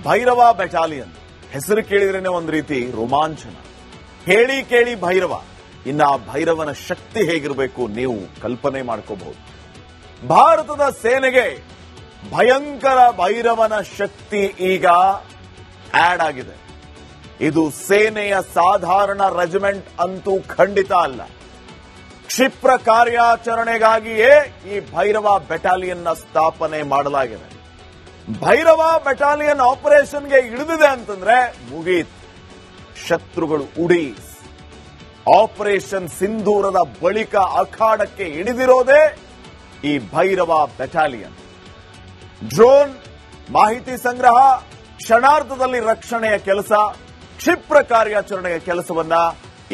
Bhairava battalion ಹೆಸರು ಕೇಳಿದ್ರೇನೆ ಒಂದು ರೀತಿ ರೋಮಾಂಚನ. ಹೇಳಿ ಕೇಳಿ ಭೈರವ. ಇನ್ನ ಆ ಭೈರವನ ಶಕ್ತಿ ಹೇಗಿರಬೇಕು ನೀವು ಕಲ್ಪನೆ ಮಾಡ್ಕೋಬಹುದು. ಭಾರತದ ಸೇನೆಗೆ ಭಯಂಕರ ಭೈರವನ ಶಕ್ತಿ ಈಗ ಆಡ್ ಆಗಿದೆ. ಇದು ಸೇನೆಯ ಸಾಧಾರಣ ರೆಜಿಮೆಂಟ್ ಅಂತೂ ಖಂಡಿತ ಅಲ್ಲ. ಕ್ಷಿಪ್ರ ಕಾರ್ಯಾಚರಣೆಗಾಗಿಯೇ ಈ ಭೈರವ ಬೆಟಾಲಿಯನ್ನ ಸ್ಥಾಪನೆ ಮಾಡಲಾಗಿದೆ. ಭೈರವ ಬೆಟಾಲಿಯನ್ ಆಪರೇಷನ್ಗೆ ಇಳಿದಿದೆ ಅಂತಂದ್ರೆ ಮುಗೀತ್, ಶತ್ರುಗಳು ಉಡಿ. ಆಪರೇಷನ್ ಸಿಂಧೂರದ ಬಳಿಕ ಅಖಾಡಕ್ಕೆ ಇಳಿದಿರೋದೇ ಈ ಭೈರವ ಬೆಟಾಲಿಯನ್. ಡ್ರೋನ್, ಮಾಹಿತಿ ಸಂಗ್ರಹ, ಕ್ಷಣಾರ್ಧದಲ್ಲಿ ರಕ್ಷಣೆಯ ಕೆಲಸ, ಕ್ಷಿಪ್ರ ಕಾರ್ಯಾಚರಣೆಯ ಕೆಲಸವನ್ನ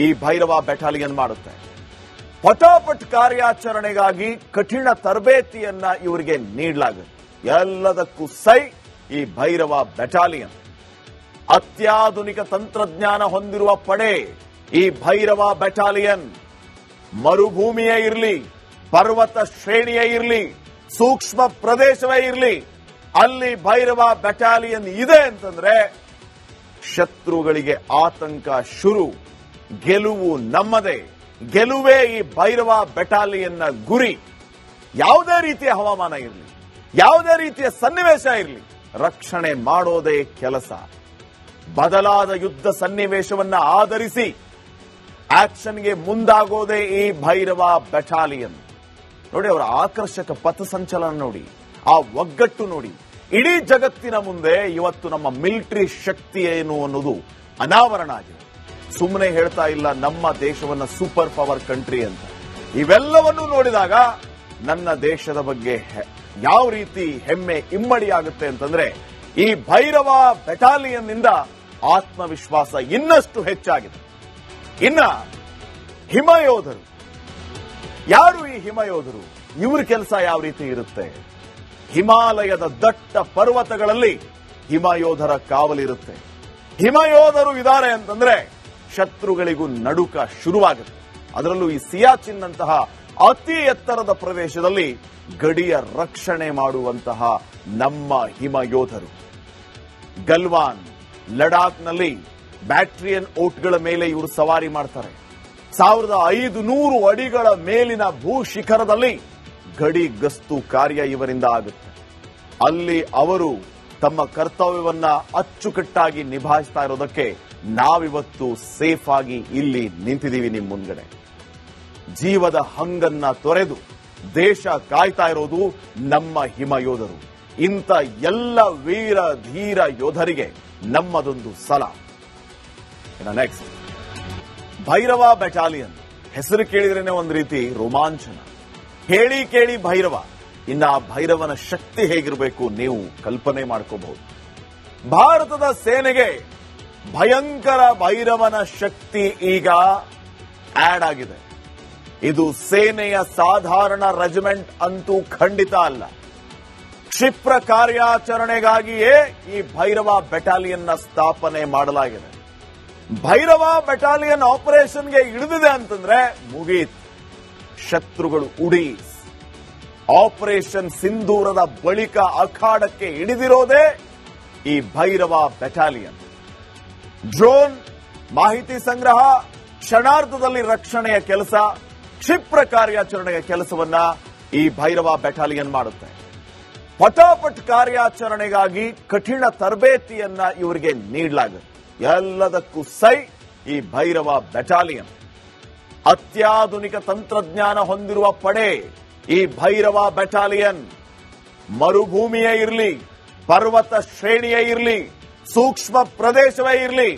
ಈ ಭೈರವ ಬೆಟಾಲಿಯನ್ ಮಾಡುತ್ತೆ. ಪಟಾಪಟ್ ಕಾರ್ಯಾಚರಣೆಗಾಗಿ ಕಠಿಣ ತರಬೇತಿಯನ್ನ ಇವರಿಗೆ ನೀಡಲಾಗುತ್ತೆ. ಎಲ್ಲದಕ್ಕೂ ಸೈ ಈ ಭೈರವ ಬೆಟಾಲಿಯನ್. ಅತ್ಯಾಧುನಿಕ ತಂತ್ರಜ್ಞಾನ ಹೊಂದಿರುವ ಪಡೆ ಈ ಭೈರವ ಬೆಟಾಲಿಯನ್. ಮರುಭೂಮಿಯೇ ಇರಲಿ, ಪರ್ವತ ಶ್ರೇಣಿಯೇ ಇರಲಿ, ಸೂಕ್ಷ್ಮ ಪ್ರದೇಶವೇ ಇರಲಿ, ಅಲ್ಲಿ ಭೈರವ ಬೆಟಾಲಿಯನ್ ಇದೆ ಅಂತಂದ್ರೆ ಶತ್ರುಗಳಿಗೆ ಆತಂಕ ಶುರು. ಗೆಲುವು ನಮ್ಮದೇ. ಗೆಲುವೇ ಈ ಭೈರವ ಬೆಟಾಲಿಯನ್ನ ಗುರಿ. ಯಾವುದೇ ರೀತಿಯ ಹವಾಮಾನ ಇರಲಿ, ಯಾವುದೇ ರೀತಿಯ ಸನ್ನಿವೇಶ ಇರಲಿ, ರಕ್ಷಣೆ ಮಾಡೋದೇ ಕೆಲಸ. ಬದಲಾದ ಯುದ್ಧ ಸನ್ನಿವೇಶವನ್ನ ಆಧರಿಸಿ ಆಕ್ಷನ್ಗೆ ಮುಂದಾಗೋದೇ ಈ ಭೈರವ ಬೆಟಾಲಿಯನ್. ನೋಡಿ, ಅವರ ಆಕರ್ಷಕ ಪಥಸಂಚಲನ ನೋಡಿ, ಆ ಒಗ್ಗಟ್ಟು ನೋಡಿ. ಇಡೀ ಜಗತ್ತಿನ ಮುಂದೆ ಇವತ್ತು ನಮ್ಮ ಮಿಲಿಟರಿ ಶಕ್ತಿ ಏನು ಅನ್ನೋದು ಅನಾವರಣ ಆಗಿದೆ. ಸುಮ್ಮನೆ ಹೇಳ್ತಾ ಇಲ್ಲ ನಮ್ಮ ದೇಶವನ್ನ ಸೂಪರ್ ಪವರ್ ಕಂಟ್ರಿ ಅಂತ. ಇವೆಲ್ಲವನ್ನೂ ನೋಡಿದಾಗ ನನ್ನ ದೇಶದ ಬಗ್ಗೆ ಯಾವ ರೀತಿ ಹೆಮ್ಮೆ ಇಮ್ಮಡಿಯಾಗುತ್ತೆ ಅಂತಂದ್ರೆ ಈ ಭೈರವ ಬೆಟಾಲಿಯನ್ ನಿಂದ ಆತ್ಮವಿಶ್ವಾಸ ಇನ್ನಷ್ಟು ಹೆಚ್ಚಾಗಿದೆ. ಇನ್ನ ಹಿಮಯೋಧರು ಯಾರು? ಈ ಹಿಮಯೋಧರು, ಇವ್ರ ಕೆಲಸ ಯಾವ ರೀತಿ ಇರುತ್ತೆ? ಹಿಮಾಲಯದ ದಟ್ಟ ಪರ್ವತಗಳಲ್ಲಿ ಹಿಮಯೋಧರ ಕಾವಲಿರುತ್ತೆ. ಹಿಮಯೋಧರು ಇದ್ದಾರೆ ಅಂತಂದ್ರೆ ಶತ್ರುಗಳಿಗೂ ನಡುಕ ಶುರುವಾಗುತ್ತೆ. ಅದರಲ್ಲೂ ಈ ಸಿಯಾಚಿನ್ ಅಂತಹ ಅತಿ ಎತ್ತರದ ಪ್ರದೇಶದಲ್ಲಿ ಗಡಿಯ ರಕ್ಷಣೆ ಮಾಡುವಂತಹ ನಮ್ಮ ಹಿಮಯೋಧರು. ಗಲ್ವಾನ್, ಲಡಾಖ್ನಲ್ಲಿ ಬ್ಯಾಟ್ರಿಯನ್ ಓಟ್ಗಳ ಮೇಲೆ ಇವರು ಸವಾರಿ ಮಾಡ್ತಾರೆ. 1500 ಅಡಿಗಳ ಮೇಲಿನ ಭೂ ಶಿಖರದಲ್ಲಿ ಗಡಿ ಗಸ್ತು ಕಾರ್ಯ ಇವರಿಂದ ಆಗುತ್ತೆ. ಅಲ್ಲಿ ಅವರು ತಮ್ಮ ಕರ್ತವ್ಯವನ್ನ ಅಚ್ಚುಕಟ್ಟಾಗಿ ನಿಭಾಯಿಸ್ತಾ ಇರೋದಕ್ಕೆ ನಾವಿವತ್ತು ಸೇಫ್ ಆಗಿ ಇಲ್ಲಿ ನಿಂತಿದ್ದೀವಿ ನಿಮ್ಮ ಮುಂದ್ಗಡೆ. ಜೀವದ ಹಂಗನ್ನ ತೊರೆದು ದೇಶ ಕಾಯ್ತಾ ಇರೋದು ನಮ್ಮ ಹಿಮಯೋಧರು. ಇಂಥ ಎಲ್ಲ ವೀರ ಧೀರ ಯೋಧರಿಗೆ ನಮ್ಮದೊಂದು ಸಲಾಂ. ನೆಕ್ಸ್ಟ್, ಭೈರವ ಬೆಟಾಲಿಯನ್ ಹೆಸರು ಕೇಳಿದ್ರೇನೆ ಒಂದು ರೀತಿ ರೋಮಾಂಚನ. ಹೇಳಿ ಕೇಳಿ ಭೈರವ. ಇನ್ನ ಆ ಭೈರವನ ಶಕ್ತಿ ಹೇಗಿರಬೇಕು ನೀವು ಕಲ್ಪನೆ ಮಾಡ್ಕೋಬಹುದು. ಭಾರತದ ಸೇನೆಗೆ ಭಯಂಕರ ಭೈರವನ ಶಕ್ತಿ ಈಗ ಆಡ್ ಆಗಿದೆ. ಇದು ಸೇನೆಯ ಸಾಧಾರಣ ರೆಜಿಮೆಂಟ್ ಅಂತೂ ಖಂಡಿತ ಅಲ್ಲ. ಕ್ಷಿಪ್ರ ಕಾರ್ಯಾಚರಣೆಗಾಗಿಯೇ ಈ ಭೈರವ ಬೆಟಾಲಿಯನ್ನ ಸ್ಥಾಪನೆ ಮಾಡಲಾಗಿದೆ. ಭೈರವ ಬೆಟಾಲಿಯನ್ ಆಪರೇಷನ್ಗೆ ಇಳಿದಿದೆ ಅಂತಂದ್ರೆ ಮುಗೀತ್, ಶತ್ರುಗಳು ಉಡಿ. ಆಪರೇಷನ್ ಸಿಂಧೂರದ ಬಳಿಕ ಅಖಾಡಕ್ಕೆ ಇಳಿದಿರೋದೇ ಈ ಭೈರವ ಬೆಟಾಲಿಯನ್. ಡ್ರೋನ್, ಮಾಹಿತಿ ಸಂಗ್ರಹ, ಕ್ಷಣಾರ್ಧದಲ್ಲಿ ರಕ್ಷಣೆಯ ಕೆಲಸ, ಕ್ಷಿಪ್ರ ಕಾರ್ಯಾಚರಣೆಯ ಕೆಲಸವನ್ನ ಈ ಭೈರವ ಬೆಟಾಲಿಯನ್ ಮಾಡುತ್ತೆ. ಪಟಾಪಟ್ ಕಾರ್ಯಾಚರಣೆಗಾಗಿ ಕಠಿಣ ತರಬೇತಿಯನ್ನ ಇವರಿಗೆ ನೀಡಲಾಗುತ್ತೆ. ಎಲ್ಲದಕ್ಕೂ ಸೈ ಈ ಭೈರವ ಬೆಟಾಲಿಯನ್. ಅತ್ಯಾಧುನಿಕ ತಂತ್ರಜ್ಞಾನ ಹೊಂದಿರುವ ಪಡೆ ಈ ಭೈರವ ಬೆಟಾಲಿಯನ್. ಮರುಭೂಮಿಯೇ ಇರಲಿ, ಪರ್ವತ ಶ್ರೇಣಿಯೇ ಇರಲಿ, ಸೂಕ್ಷ್ಮ ಪ್ರದೇಶವೇ ಇರಲಿ,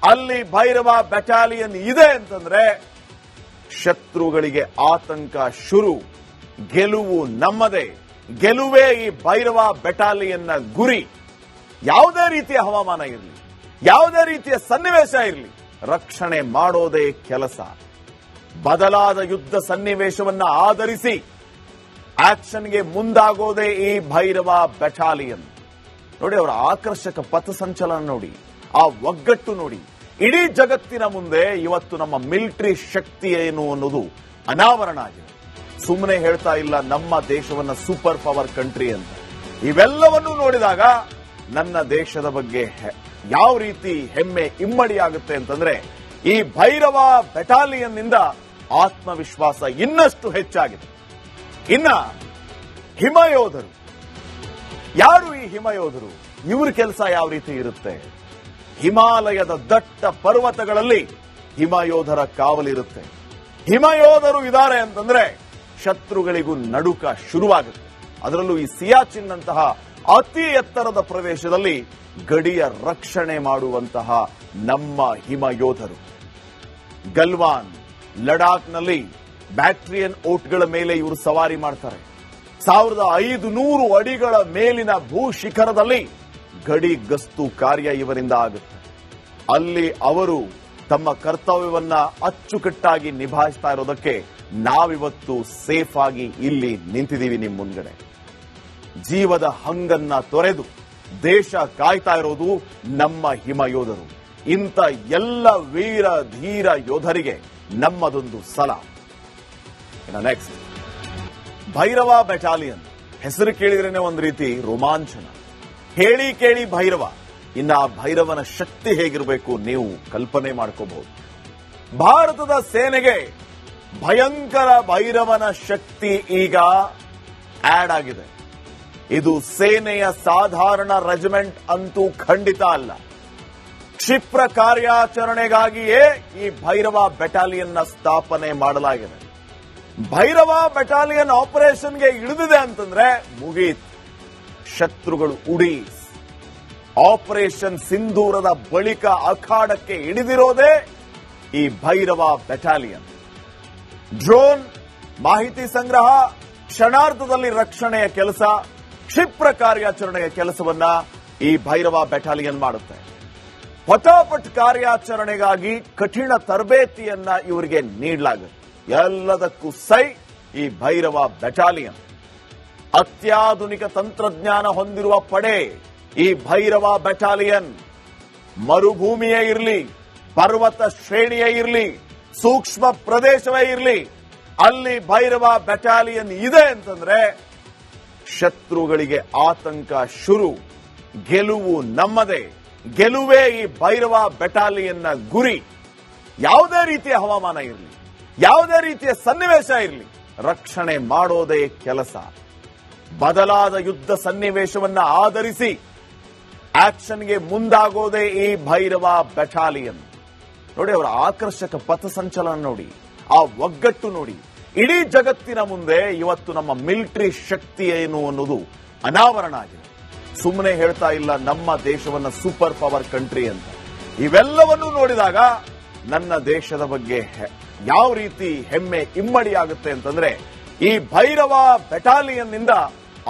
ಅಲ್ಲಿ ಭೈರವ ಬೆಟಾಲಿಯನ್ ಇದೆ ಅಂತಂದ್ರೆ ಶತ್ರುಗಳಿಗೆ ಆತಂಕ ಶುರು. ಗೆಲುವು ನಮ್ಮದೇ. ಗೆಲುವೇ ಈ ಭೈರವ ಬೆಟಾಲಿಯನ್ನ ಗುರಿ. ಯಾವುದೇ ರೀತಿಯ ಹವಾಮಾನ ಇರಲಿ, ಯಾವುದೇ ರೀತಿಯ ಸನ್ನಿವೇಶ ಇರಲಿ, ರಕ್ಷಣೆ ಮಾಡೋದೇ ಕೆಲಸ. ಬದಲಾದ ಯುದ್ಧ ಸನ್ನಿವೇಶವನ್ನ ಆಧರಿಸಿ ಆಕ್ಷನ್ಗೆ ಮುಂದಾಗೋದೇ ಈ ಭೈರವ ಬೆಟಾಲಿಯನ್. ನೋಡಿ, ಅವರ ಆಕರ್ಷಕ ಪಥಸಂಚಲನ ನೋಡಿ, ಆ ಒಗ್ಗಟ್ಟು ನೋಡಿ. ಇಡೀ ಜಗತ್ತಿನ ಮುಂದೆ ಇವತ್ತು ನಮ್ಮ ಮಿಲಿಟರಿ ಶಕ್ತಿ ಏನು ಅನ್ನೋದು ಅನಾವರಣ ಆಗಿದೆ. ಸುಮ್ಮನೆ ಹೇಳ್ತಾ ಇಲ್ಲ ನಮ್ಮ ದೇಶವನ್ನ ಸೂಪರ್ ಪವರ್ ಕಂಟ್ರಿ ಅಂತ. ಇವೆಲ್ಲವನ್ನೂ ನೋಡಿದಾಗ ನನ್ನ ದೇಶದ ಬಗ್ಗೆ ಯಾವ ರೀತಿ ಹೆಮ್ಮೆ ಇಮ್ಮಡಿಯಾಗುತ್ತೆ ಅಂತಂದ್ರೆ ಈ ಭೈರವ ಬೆಟಾಲಿಯನ್ ನಿಂದ ಆತ್ಮವಿಶ್ವಾಸ ಇನ್ನಷ್ಟು ಹೆಚ್ಚಾಗಿದೆ. ಇನ್ನ ಹಿಮಯೋಧರು ಯಾರು? ಈ ಹಿಮಯೋಧರು ಇವ್ರ ಕೆಲಸ ಯಾವ ರೀತಿ ಇರುತ್ತೆ? ಹಿಮಾಲಯದ ದಟ್ಟ ಪರ್ವತಗಳಲ್ಲಿ ಹಿಮಯೋಧರ ಕಾವಲಿರುತ್ತೆ. ಹಿಮಯೋಧರು ಇದ್ದಾರೆ ಅಂತಂದ್ರೆ ಶತ್ರುಗಳಿಗೂ ನಡುಕ ಶುರುವಾಗುತ್ತೆ. ಅದರಲ್ಲೂ ಈ ಸಿಯಾಚಿನ್ ನಂತಹ ಅತಿ ಎತ್ತರದ ಪ್ರದೇಶದಲ್ಲಿ ಗಡಿಯ ರಕ್ಷಣೆ ಮಾಡುವಂತಹ ನಮ್ಮ ಹಿಮಯೋಧರು. ಗಲ್ವಾನ್, ಲಡಾಖ್ನಲ್ಲಿ ಬ್ಯಾಕ್ಟ್ರಿಯನ್ ಓಟ್ಗಳ ಮೇಲೆ ಇವರು ಸವಾರಿ ಮಾಡ್ತಾರೆ. 1500 ಅಡಿಗಳ ಮೇಲಿನ ಭೂಶಿಖರದಲ್ಲಿ ಗಡಿ ಗಸ್ತು ಕಾರ್ಯ ಇವರಿಂದ ಆಗುತ್ತೆ. ಅಲ್ಲಿ ಅವರು ತಮ್ಮ ಕರ್ತವ್ಯವನ್ನ ಅಚ್ಚುಕಟ್ಟಾಗಿ ನಿಭಾಯಿಸ್ತಾ ಇರೋದಕ್ಕೆ ನಾವಿವತ್ತು ಸೇಫ್ ಆಗಿ ಇಲ್ಲಿ ನಿಂತಿದ್ದೀವಿ ನಿಮ್ಮ ಮುಂದ್ಗಡೆ. ಜೀವದ ಹಂಗನ್ನ ತೊರೆದು ದೇಶ ಕಾಯ್ತಾ ಇರೋದು ನಮ್ಮ ಹಿಮಯೋಧರು. ಇಂಥ ಎಲ್ಲ ವೀರ ಧೀರ ಯೋಧರಿಗೆ ನಮ್ಮದೊಂದು ಸಲಾಂ. ನೆಕ್ಸ್ಟ್, ಭೈರವ ಬೆಟಾಲಿಯನ್ ಹೆಸರು ಕೇಳಿದ್ರೇನೆ ಒಂದು ರೀತಿ ರೋಮಾಂಚನ. ಹೇಳಿ ಕೇಳಿ ಭೈರವ. ಇನ್ನ ಆ ಭೈರವನ ಶಕ್ತಿ ಹೇಗಿರಬೇಕು ನೀವು ಕಲ್ಪನೆ ಮಾಡ್ಕೋಬಹುದು. ಭಾರತದ ಸೇನೆಗೆ ಭಯಂಕರ ಭೈರವನ ಶಕ್ತಿ ಈಗ ಆಡ್ ಆಗಿದೆ. ಇದು ಸೇನೆಯ ಸಾಧಾರಣ ರೆಜಿಮೆಂಟ್ ಅಂತೂ ಖಂಡಿತ ಅಲ್ಲ. ಕ್ಷಿಪ್ರ ಕಾರ್ಯಾಚರಣೆಗಾಗಿಯೇ ಈ ಭೈರವ ಬೆಟಾಲಿಯನ್ನ ಸ್ಥಾಪನೆ ಮಾಡಲಾಗಿದೆ. ಭೈರವ ಬೆಟಾಲಿಯನ್ ಆಪರೇಷನ್ಗೆ ಇಳಿದಿದೆ ಅಂತಂದ್ರೆ ಮುಗೀತು, ಶತ್ರುಗಳು ಉಡಿ. ಆಪರೇಷನ್ ಸಿಂಧೂರದ ಬಳಿಕ ಅಖಾಡಕ್ಕೆ ಇಳಿದಿರೋದೇ ಈ ಭೈರವ ಬೆಟಾಲಿಯನ್. ಡ್ರೋನ್, ಮಾಹಿತಿ ಸಂಗ್ರಹ, ಕ್ಷಣಾರ್ಧದಲ್ಲಿ ರಕ್ಷಣೆಯ ಕೆಲಸ, ಕ್ಷಿಪ್ರ ಕಾರ್ಯಾಚರಣೆಯ ಕೆಲಸವನ್ನ ಈ ಭೈರವ ಬೆಟಾಲಿಯನ್ ಮಾಡುತ್ತೆ. ಪಟಾಪಟ್ ಕಾರ್ಯಾಚರಣೆಗಾಗಿ ಕಠಿಣ ತರಬೇತಿಯನ್ನ ಇವರಿಗೆ ನೀಡಲಾಗುತ್ತೆ. ಎಲ್ಲದಕ್ಕೂ ಸೈ ಈ ಭೈರವ ಬೆಟಾಲಿಯನ್. ಅತ್ಯಾಧುನಿಕ ತಂತ್ರಜ್ಞಾನ ಹೊಂದಿರುವ ಪಡೆ ಈ ಭೈರವ ಬೆಟಾಲಿಯನ್. ಮರುಭೂಮಿಯೇ ಇರಲಿ, ಪರ್ವತ ಶ್ರೇಣಿಯೇ ಇರಲಿ, ಸೂಕ್ಷ್ಮ ಪ್ರದೇಶವೇ ಇರಲಿ, ಅಲ್ಲಿ ಭೈರವ ಬೆಟಾಲಿಯನ್ ಇದೆ ಅಂತಂದ್ರೆ ಶತ್ರುಗಳಿಗೆ ಆತಂಕ ಶುರು. ಗೆಲುವು ನಮ್ಮದೇ. ಗೆಲುವೇ ಈ ಭೈರವ ಬೆಟಾಲಿಯನ್ನ ಗುರಿ. ಯಾವುದೇ ರೀತಿಯ ಹವಾಮಾನ ಇರಲಿ, ಯಾವುದೇ ರೀತಿಯ ಸನ್ನಿವೇಶ ಇರಲಿ, ರಕ್ಷಣೆ ಮಾಡೋದೇ ಕೆಲಸ. ಬದಲಾದ ಯುದ್ಧ ಸನ್ನಿವೇಶವನ್ನ ಆಧರಿಸಿ ಆಕ್ಷನ್ಗೆ ಮುಂದಾಗೋದೇ ಈ ಭೈರವ ಬೆಟಾಲಿಯನ್. ನೋಡಿ, ಅವರ ಆಕರ್ಷಕ ಪಥಸಂಚಲನ ನೋಡಿ, ಆ ಒಗ್ಗಟ್ಟು ನೋಡಿ. ಇಡೀ ಜಗತ್ತಿನ ಮುಂದೆ ಇವತ್ತು ನಮ್ಮ ಮಿಲಿಟರಿ ಶಕ್ತಿ ಏನು ಅನ್ನೋದು ಅನಾವರಣ ಆಗಿದೆ. ಸುಮ್ಮನೆ ಹೇಳ್ತಾ ಇಲ್ಲ ನಮ್ಮ ದೇಶವನ್ನ ಸೂಪರ್ ಪವರ್ ಕಂಟ್ರಿ ಅಂತ. ಇವೆಲ್ಲವನ್ನೂ ನೋಡಿದಾಗ ನನ್ನ ದೇಶದ ಬಗ್ಗೆ ಯಾವ ರೀತಿ ಹೆಮ್ಮೆ ಇಮ್ಮಡಿಯಾಗುತ್ತೆ ಅಂತಂದ್ರೆ ಈ ಭೈರವ ಬೆಟಾಲಿಯನ್ ನಿಂದ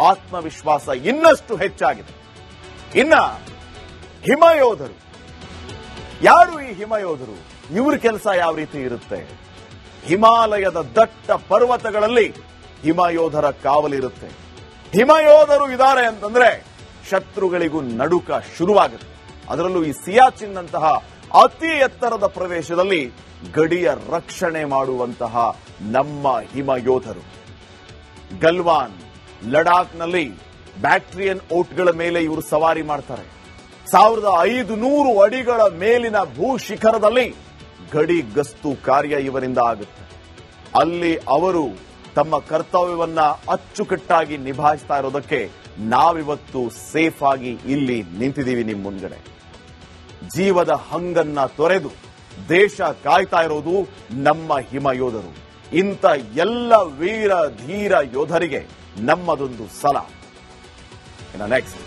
ಆತ್ಮವಿಶ್ವಾಸ ಇನ್ನಷ್ಟು ಹೆಚ್ಚಾಗಿದೆ. ಇನ್ನ ಹಿಮಯೋಧರು ಯಾರು? ಈ ಹಿಮಯೋಧರು ಇವ್ರ ಕೆಲಸ ಯಾವ ರೀತಿ ಇರುತ್ತೆ? ಹಿಮಾಲಯದ ದಟ್ಟ ಪರ್ವತಗಳಲ್ಲಿ ಹಿಮಯೋಧರ ಕಾವಲಿರುತ್ತೆ. ಹಿಮಯೋಧರು ಇದ್ದಾರೆ ಅಂತಂದ್ರೆ ಶತ್ರುಗಳಿಗೂ ನಡುಕ ಶುರುವಾಗುತ್ತೆ. ಅದರಲ್ಲೂ ಈ ಸಿಯಾಚಿನ್ ನಂತಹ ಅತಿ ಎತ್ತರದ ಪ್ರದೇಶದಲ್ಲಿ ಗಡಿಯ ರಕ್ಷಣೆ ಮಾಡುವಂತಹ ನಮ್ಮ ಹಿಮಯೋಧರು. ಗಲ್ವಾನ್, ಲಡಾಖ್ನಲ್ಲಿ ಬ್ಯಾಕ್ಟ್ರಿಯನ್ ಓಟ್ಗಳ ಮೇಲೆ ಇವರು ಸವಾರಿ ಮಾಡ್ತಾರೆ. 1500 ಅಡಿಗಳ ಮೇಲಿನ ಭೂಶಿಖರದಲ್ಲಿ ಗಡಿ ಗಸ್ತು ಕಾರ್ಯ ಇವರಿಂದ ಆಗುತ್ತೆ. ಅಲ್ಲಿ ಅವರು ತಮ್ಮ ಕರ್ತವ್ಯವನ್ನ ಅಚ್ಚುಕಟ್ಟಾಗಿ ನಿಭಾಯಿಸ್ತಾ ಇರೋದಕ್ಕೆ ನಾವಿವತ್ತು ಸೇಫ್ ಆಗಿ ಇಲ್ಲಿ ನಿಂತಿದ್ದೀವಿ ನಿಮ್ಮ ಮುಂದ್ಗಡೆ. ಜೀವದ ಹಂಗನ್ನ ತೊರೆದು ದೇಶ ಕಾಯ್ತಾ ಇರೋದು ನಮ್ಮ ಹಿಮಯೋಧರು. ಇಂಥ ಎಲ್ಲ ವೀರ ಧೀರ ಯೋಧರಿಗೆ ನಮ್ಮದೊಂದು ಸಲಾಂ. ನೆಕ್ಸ್ಟ್,